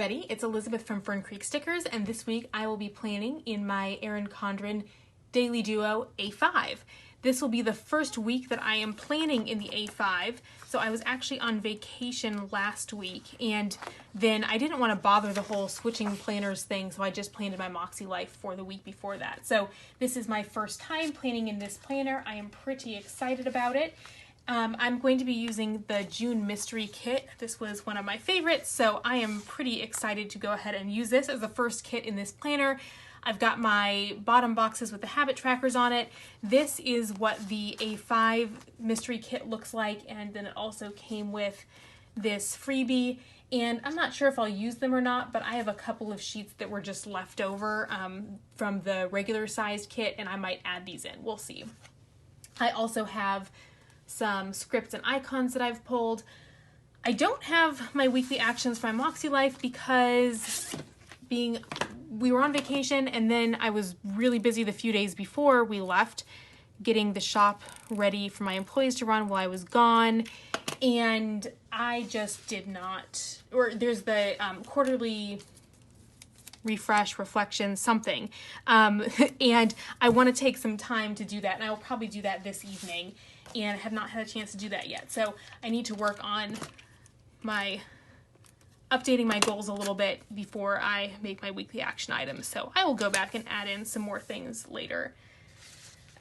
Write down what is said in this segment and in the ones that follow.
everybody, it's Elizabeth from Fern Creek Stickers, and this week I will be planning in my Erin Condren Daily Duo A5. This will be the first week that I am planning in the A5, so I was actually on vacation last week, and then I didn't want to bother the whole switching planners thing, so I just planned in my Moxie Life for the week before that. So this is my first time planning in this planner. I am pretty excited about it. I'm going to be using the June Mystery Kit. This was one of my favorites, so I am pretty excited to go ahead and use this as the first kit in this planner. I've got my bottom boxes with the habit trackers on it. This is what the A5 Mystery Kit looks like, and then it also came with this freebie. And I'm not sure if I'll use them or not, but I have a couple of sheets that were just left over from the regular sized kit, and I might add these in. We'll see. I also have some scripts and icons that I've pulled. I don't have my weekly actions for my Moxie Life because we were on vacation, and then I was really busy the few days before we left getting the shop ready for my employees to run while I was gone, and I just did not, or there's the quarterly refresh, reflection, something, and I want to take some time to do that, and I will probably do that this evening, and have not had a chance to do that yet. So I need to work on updating my goals a little bit before I make my weekly action items. So I will go back and add in some more things later.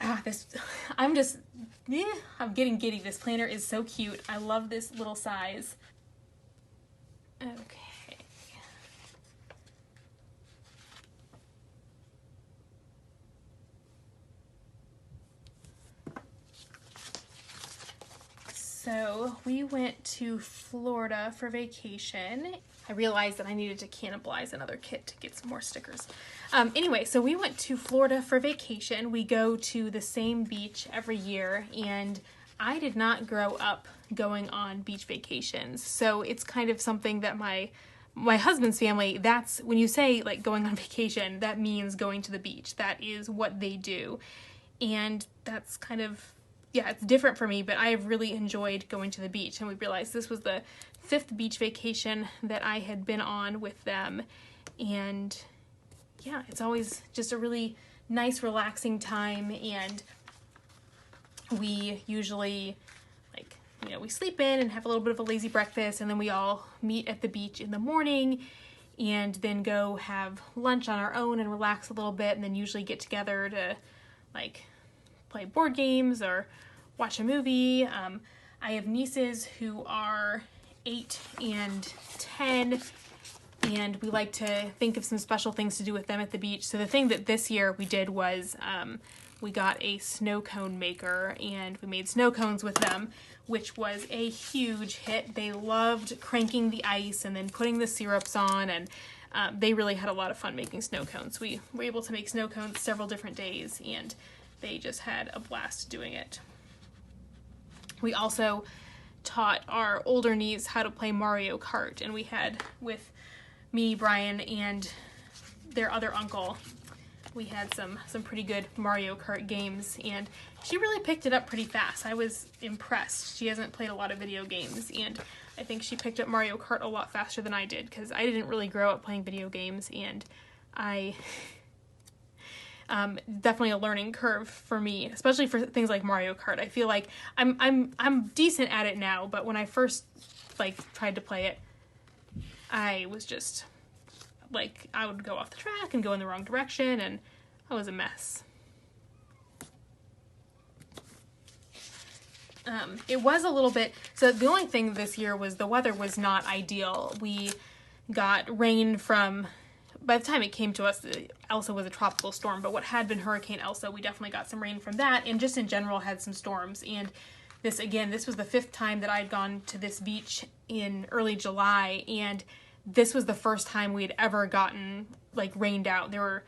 I'm getting giddy. This planner is so cute. I love this little size. Okay. So we went to Florida for vacation. I realized that I needed to cannibalize another kit to get some more stickers. Anyway, so we went to Florida for vacation. We go to the same beach every year, and I did not grow up going on beach vacations. So it's kind of something that my husband's family, that's when you say like going on vacation, that means going to the beach. That is what they do. And that's kind of, yeah, it's different for me, but I have really enjoyed going to the beach, and we realized this was the 5th beach vacation that I had been on with them, and yeah, it's always just a really nice, relaxing time, and we usually, we sleep in and have a little bit of a lazy breakfast, and then we all meet at the beach in the morning, and then go have lunch on our own and relax a little bit, and then usually get together to, play board games or watch a movie. I have nieces who are 8 and 10, and we like to think of some special things to do with them at the beach. So the thing that this year we did was we got a snow cone maker, and we made snow cones with them, which was a huge hit. They loved cranking the ice and then putting the syrups on, and they really had a lot of fun making snow cones. We were able to make snow cones several different days, and they just had a blast doing it. We also taught our older niece how to play Mario Kart, and we had, with me, Brian, and their other uncle, we had some pretty good Mario Kart games, and she really picked it up pretty fast. I was impressed. She hasn't played a lot of video games, and I think she picked up Mario Kart a lot faster than I did, because I didn't really grow up playing video games, and definitely a learning curve for me, especially for things like Mario Kart. I feel like I'm decent at it now, but when I first tried to play it, I was just I would go off the track and go in the wrong direction, and I was a mess. It was a little bit, so the only thing this year was the weather was not ideal. We got rain by the time it came to us, Elsa was a tropical storm, but what had been Hurricane Elsa, we definitely got some rain from that, and just in general had some storms. And this was the 5th time that I'd gone to this beach in early July, and this was the first time we had ever gotten rained out. There were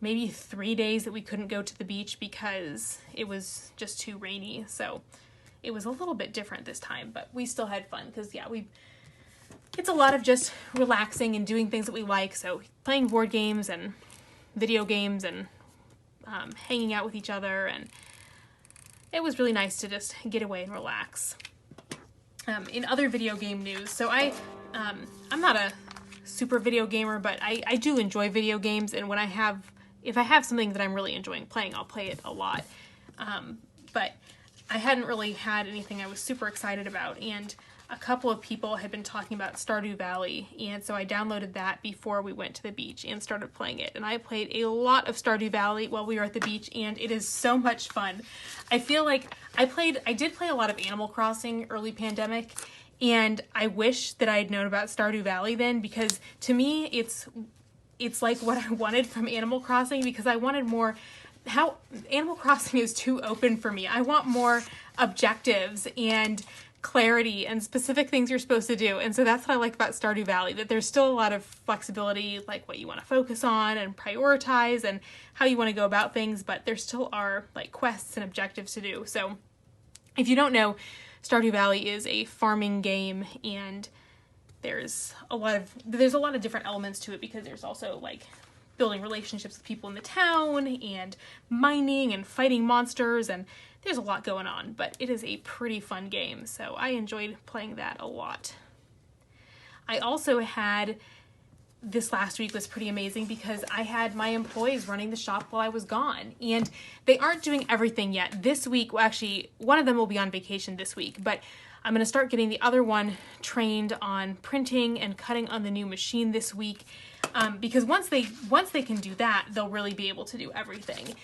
maybe 3 days that we couldn't go to the beach because it was just too rainy. So it was a little bit different this time, but we still had fun because, yeah, it's a lot of just relaxing and doing things that we like. So playing board games and video games and hanging out with each other, and it was really nice to just get away and relax. In other video game news, so I'm not a super video gamer, but I do enjoy video games, and if I have something that I'm really enjoying playing, I'll play it a lot. But I hadn't really had anything I was super excited about, and a couple of people had been talking about Stardew Valley, and so I downloaded that before we went to the beach and started playing it. And I played a lot of Stardew Valley while we were at the beach, and it is so much fun. I feel like I did play a lot of Animal Crossing early pandemic, and I wish that I had known about Stardew Valley then, because to me it's like what I wanted from Animal Crossing, because I wanted more. How Animal Crossing is too open for me. I want more objectives and clarity and specific things you're supposed to do. And so that's what I like about Stardew Valley, that there's still a lot of flexibility, like what you want to focus on and prioritize and how you want to go about things, but there still are like quests and objectives to do. So if you don't know, Stardew Valley is a farming game, and there's a lot of different elements to it, because there's also like building relationships with people in the town and mining and fighting monsters, and there's a lot going on, but it is a pretty fun game, so I enjoyed playing that a lot. I also had, this last week was pretty amazing because I had my employees running the shop while I was gone, and they aren't doing everything yet. This week, well, actually, one of them will be on vacation this week, but I'm going to start getting the other one trained on printing and cutting on the new machine this week, because once they can do that, they'll really be able to do everything.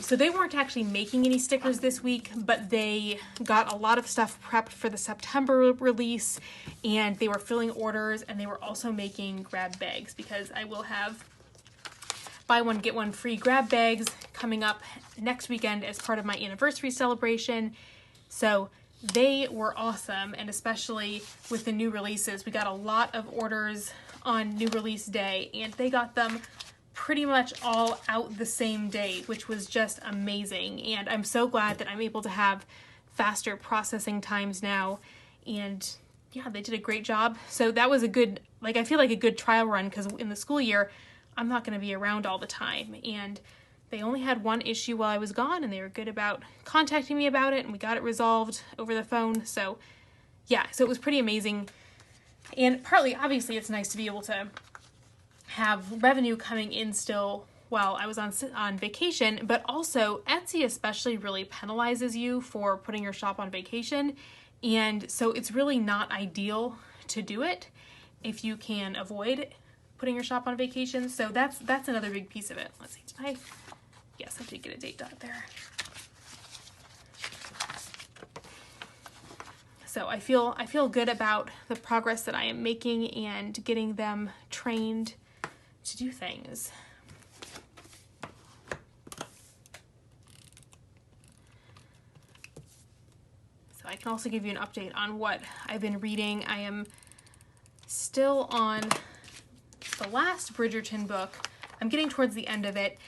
So they weren't actually making any stickers this week, but they got a lot of stuff prepped for the September release, and they were filling orders, and they were also making grab bags, because I will have buy one, get one free grab bags coming up next weekend as part of my anniversary celebration. So they were awesome, and especially with the new releases, we got a lot of orders on new release day, and they got them pretty much all out the same day, which was just amazing. And I'm so glad that I'm able to have faster processing times now, and yeah, they did a great job. So that was a good, like, I feel like a good trial run, because in the school year I'm not going to be around all the time, and they only had one issue while I was gone, and they were good about contacting me about it, and we got it resolved over the phone. So yeah, so it was pretty amazing. And partly, obviously, it's nice to be able to have revenue coming in still while I was on vacation, but also Etsy especially really penalizes you for putting your shop on vacation, and so it's really not ideal to do it if you can avoid putting your shop on vacation. So that's another big piece of it. Let's see, yes, I did get a date dot there. So I feel good about the progress that I am making and getting them trained to do things. So I can also give you an update on what I've been reading. I am still on the last Bridgerton book. I'm getting towards the end of it.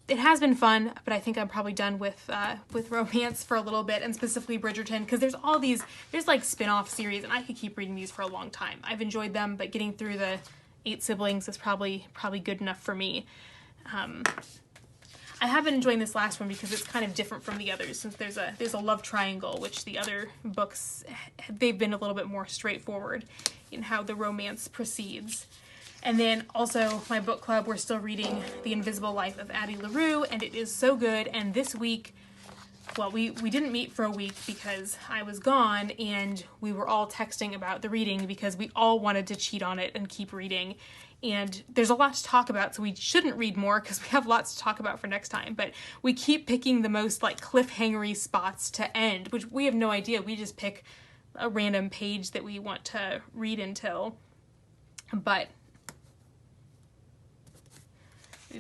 It has been fun, but I think I'm probably done with romance for a little bit, and specifically Bridgerton, because there's like spin-off series, and I could keep reading these for a long time. I've enjoyed them, but getting through the 8 siblings is probably good enough for me. I have been enjoying this last one because it's kind of different from the others, since there's a love triangle, which the other books, they've been a little bit more straightforward in how the romance proceeds. And then also my book club, we're still reading The Invisible Life of Addie LaRue, and it is so good. And this week, well, we didn't meet for a week because I was gone, and we were all texting about the reading because we all wanted to cheat on it and keep reading. And there's a lot to talk about, so we shouldn't read more because we have lots to talk about for next time. But we keep picking the most like cliffhangery spots to end, which we have no idea. We just pick a random page that we want to read until. But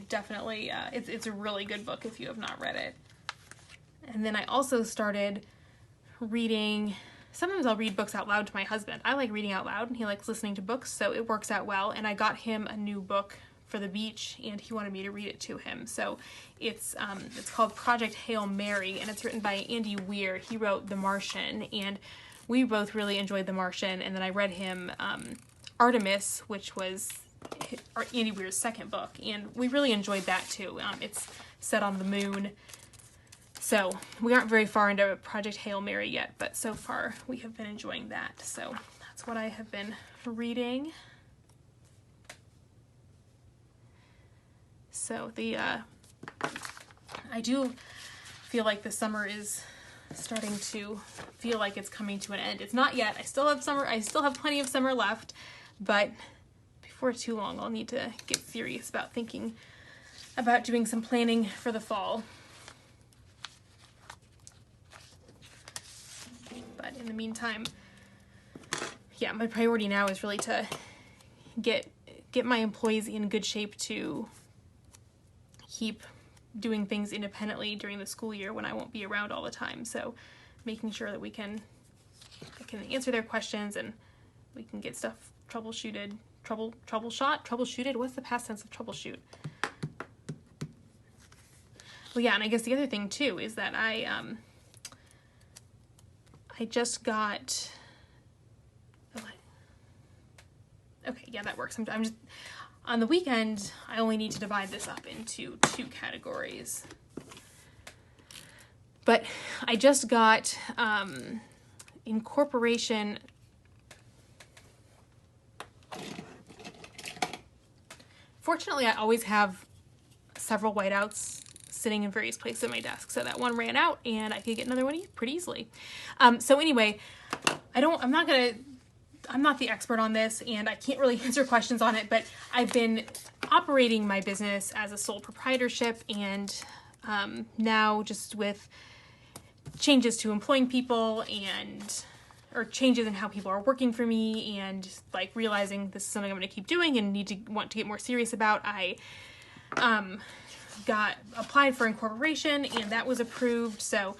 definitely, it's a really good book if you have not read it. And then I also started reading, sometimes I'll read books out loud to my husband. I like reading out loud, and he likes listening to books, so it works out well. And I got him a new book for the beach, and he wanted me to read it to him. So it's called Project Hail Mary, and it's written by Andy Weir. He wrote The Martian, and we both really enjoyed The Martian. And then I read him Artemis, which was Andy Weir's second book, and we really enjoyed that too. It's set on the moon, so we aren't very far into Project Hail Mary yet, but so far we have been enjoying that. So that's what I have been reading. So I do feel like the summer is starting to feel like it's coming to an end. It's not yet. I still have plenty of summer left, but before too long I'll need to get serious about thinking about doing some planning for the fall. But in the meantime, yeah, my priority now is really to get my employees in good shape to keep doing things independently during the school year when I won't be around all the time. So making sure that I can answer their questions and we can get stuff troubleshooted. What's the past tense of troubleshoot? Well, yeah, and I guess the other thing too is that I just got. Okay, yeah, that works. I'm just on the weekend. I only need to divide this up into 2 categories. But I just got incorporation. Fortunately, I always have several whiteouts sitting in various places at my desk, so that one ran out and I could get another one pretty easily. So anyway, I'm not the expert on this and I can't really answer questions on it, but I've been operating my business as a sole proprietorship, and now just with changes to employing people or changes in how people are working for me, and like realizing this is something I'm going to keep doing and want to get more serious about, I applied for incorporation and that was approved. So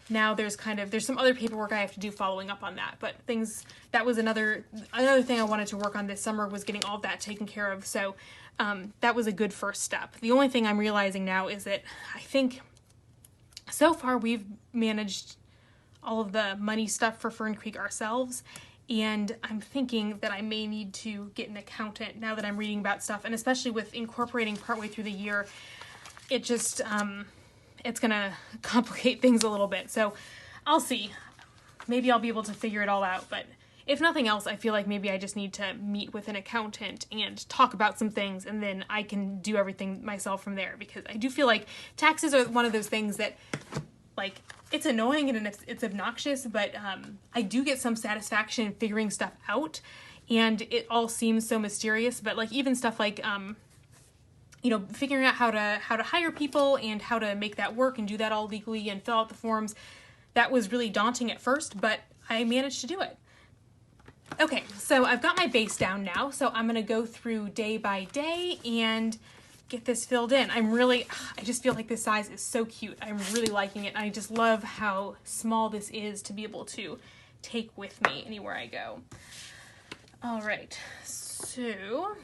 now there's some other paperwork I have to do following up on that, but that was another thing I wanted to work on this summer, was getting all of that taken care of. So that was a good first step. The only thing I'm realizing now is that I think so far we've managed all of the money stuff for Fern Creek ourselves, and I'm thinking that I may need to get an accountant now that I'm reading about stuff, and especially with incorporating partway through the year, it just it's gonna complicate things a little bit. So I'll see. Maybe I'll be able to figure it all out, but if nothing else, I feel like maybe I just need to meet with an accountant and talk about some things, and then I can do everything myself from there, because I do feel like taxes are one of those things that, like, it's annoying and it's obnoxious, but I do get some satisfaction in figuring stuff out, and it all seems so mysterious. But like even stuff like figuring out how to hire people and how to make that work and do that all legally and fill out the forms, that was really daunting at first, but I managed to do it. Okay, so I've got my base down now, so I'm going to go through day by day and get this filled in. I just feel like this size is so cute. I'm really liking it. I just love how small this is to be able to take with me anywhere I go. All right, so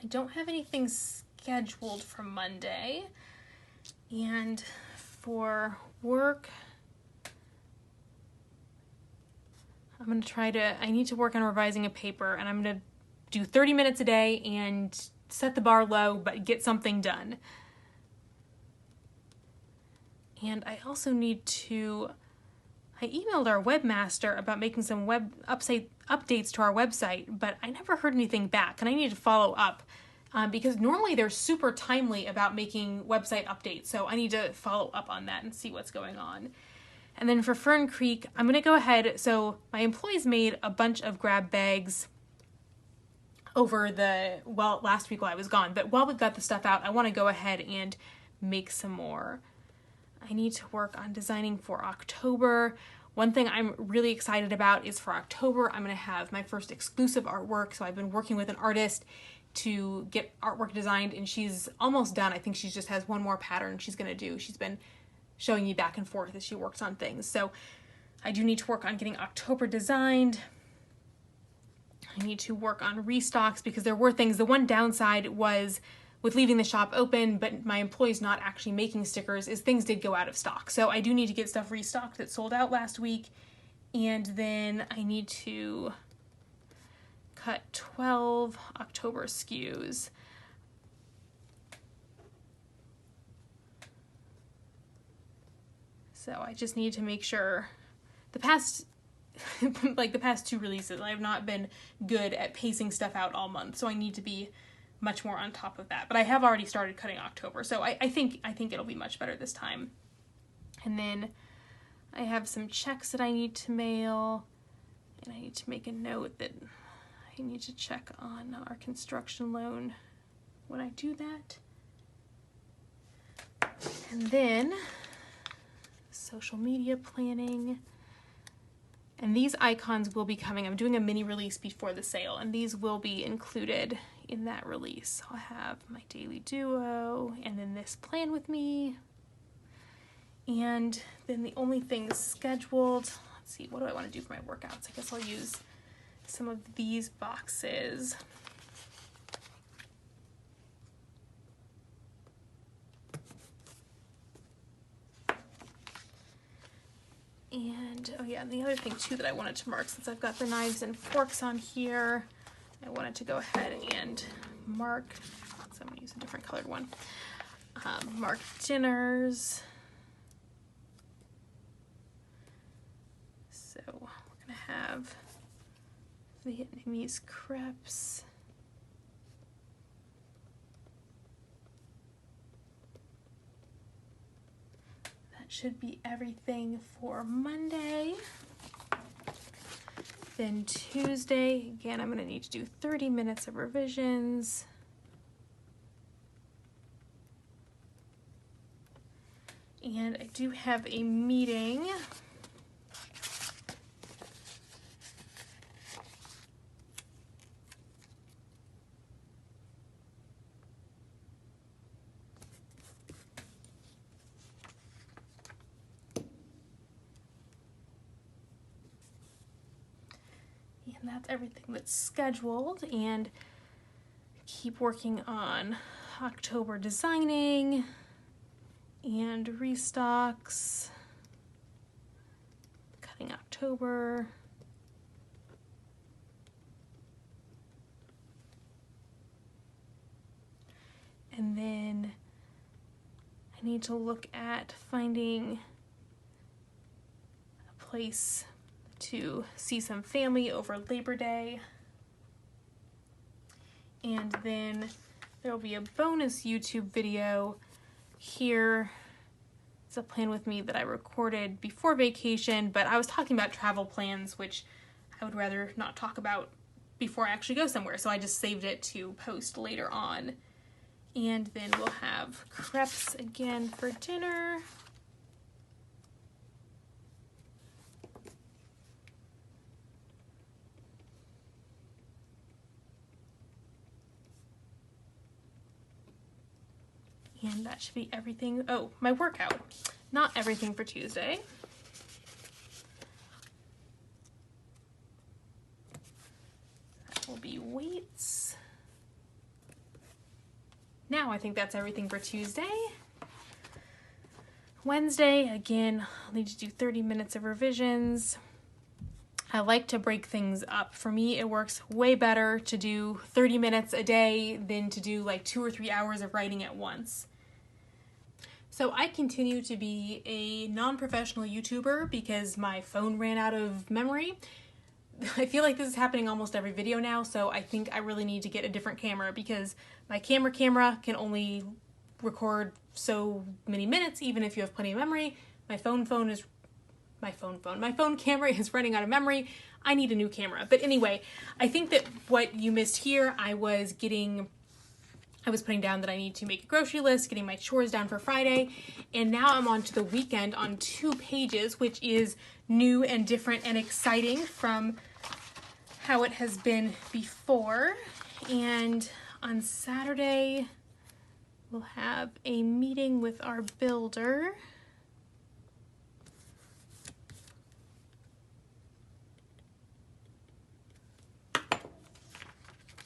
I don't have anything scheduled for Monday, and for work, I need to work on revising a paper, and I'm going to do 30 minutes a day and set the bar low, but get something done. And I also I emailed our webmaster about making some updates to our website, but I never heard anything back, and I need to follow up because normally they're super timely about making website updates, so I need to follow up on that and see what's going on. And then for Fern Creek, I'm going to go ahead. So my employees made a bunch of grab bags last week while I was gone. But while we've got the stuff out, I want to go ahead and make some more. I need to work on designing for October. One thing I'm really excited about is for October, I'm going to have my first exclusive artwork. So I've been working with an artist to get artwork designed, and she's almost done. I think she just has one more pattern she's going to do. She's been showing me back and forth as she works on things. So I do need to work on getting October designed. I need to work on restocks because there were things. The one downside was with leaving the shop open, but my employees not actually making stickers, is things did go out of stock. So I do need to get stuff restocked that sold out last week. And then I need to cut 12 October SKUs. So I just need to make sure the past 2 releases, I have not been good at pacing stuff out all month. So I need to be much more on top of that. But I have already started cutting October, so I think it'll be much better this time. And then I have some checks that I need to mail, and I need to make a note that I need to check on our construction loan when I do that. And then social media planning. And these icons will be coming. I'm doing a mini release before the sale, and these will be included in that release. I'll have my daily duo, and then this plan with me. And then the only things scheduled, let's see, what do I want to do for my workouts? I guess I'll use some of these boxes. And, oh yeah, and the other thing too that I wanted to mark, since I've got the knives and forks on here, I wanted to go ahead and mark, so I'm going to use a different colored one, mark dinners. So we're going to have Vietnamese crepes. Should be everything for Monday. Then Tuesday, again, I'm going to need to do 30 minutes of revisions. And I do have a meeting. And that's everything that's scheduled, and keep working on October designing and restocks, cutting October. And then I need to look at finding a place to see some family over Labor Day. And then there'll be a bonus YouTube video here. It's a plan with me that I recorded before vacation, but I was talking about travel plans, which I would rather not talk about before I actually go somewhere, so I just saved it to post later on. And then we'll have crepes again for dinner. And that should be everything. Oh, my workout. Not everything for Tuesday. That will be weights. Now I think that's everything for Tuesday. Wednesday, again, I'll need to do 30 minutes of revisions. I like to break things up. For me, it works way better to do 30 minutes a day than to do like 2 or 3 hours of writing at once. So I continue to be a non-professional YouTuber because my phone ran out of memory. I feel like this is happening almost every video now, so I think I really need to get a different camera because my camera can only record so many minutes, even if you have plenty of memory. My phone camera is running out of memory. I need a new camera. But anyway, I think that what you missed here, I was putting down that I need to make a grocery list, getting my chores down for Friday, and now I'm on to the weekend on 2 pages, which is new and different and exciting from how it has been before. And on Saturday, we'll have a meeting with our builder.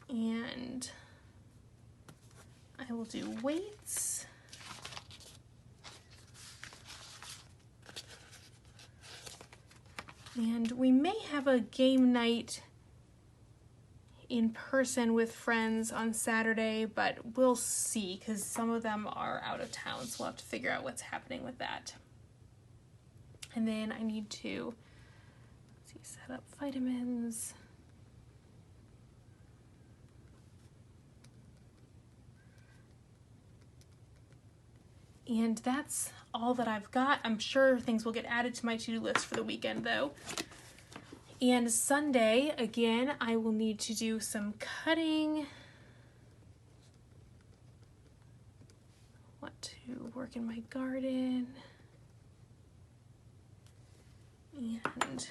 And I will do weights. And we may have a game night in person with friends on Saturday, but we'll see because some of them are out of town, so we'll have to figure out what's happening with that. And then I need to set up vitamins. And that's all that I've got. I'm sure things will get added to my to-do list for the weekend though. And Sunday, again, I will need to do some cutting. Want to work in my garden. And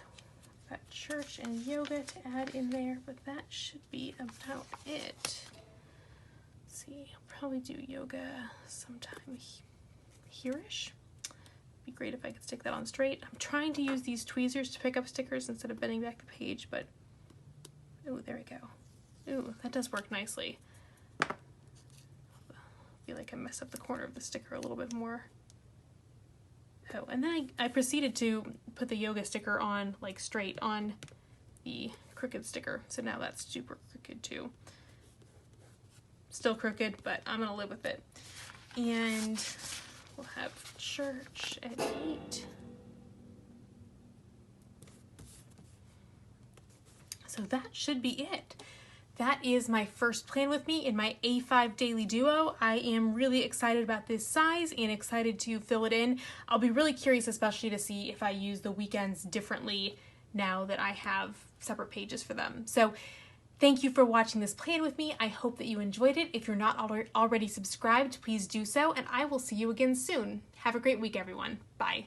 got church and yoga to add in there, but that should be about it. Let's see, I'll probably do yoga sometime here-ish. Be great if I could stick that on straight. I'm trying to use these tweezers to pick up stickers instead of bending back the page, but ooh, there we go. Ooh, that does work nicely. I feel like I messed up the corner of the sticker a little bit more. Oh, and then I proceeded to put the yoga sticker on like straight on the crooked sticker, so now that's super crooked too. Still crooked, but I'm gonna live with it. And we'll have church at 8. So that should be it. That is my first plan with me in my A5 Daily Duo. I am really excited about this size and excited to fill it in. I'll be really curious especially to see if I use the weekends differently now that I have separate pages for them. So thank you for watching this plan with me. I hope that you enjoyed it. If you're not already subscribed, please do so, and I will see you again soon. Have a great week, everyone. Bye.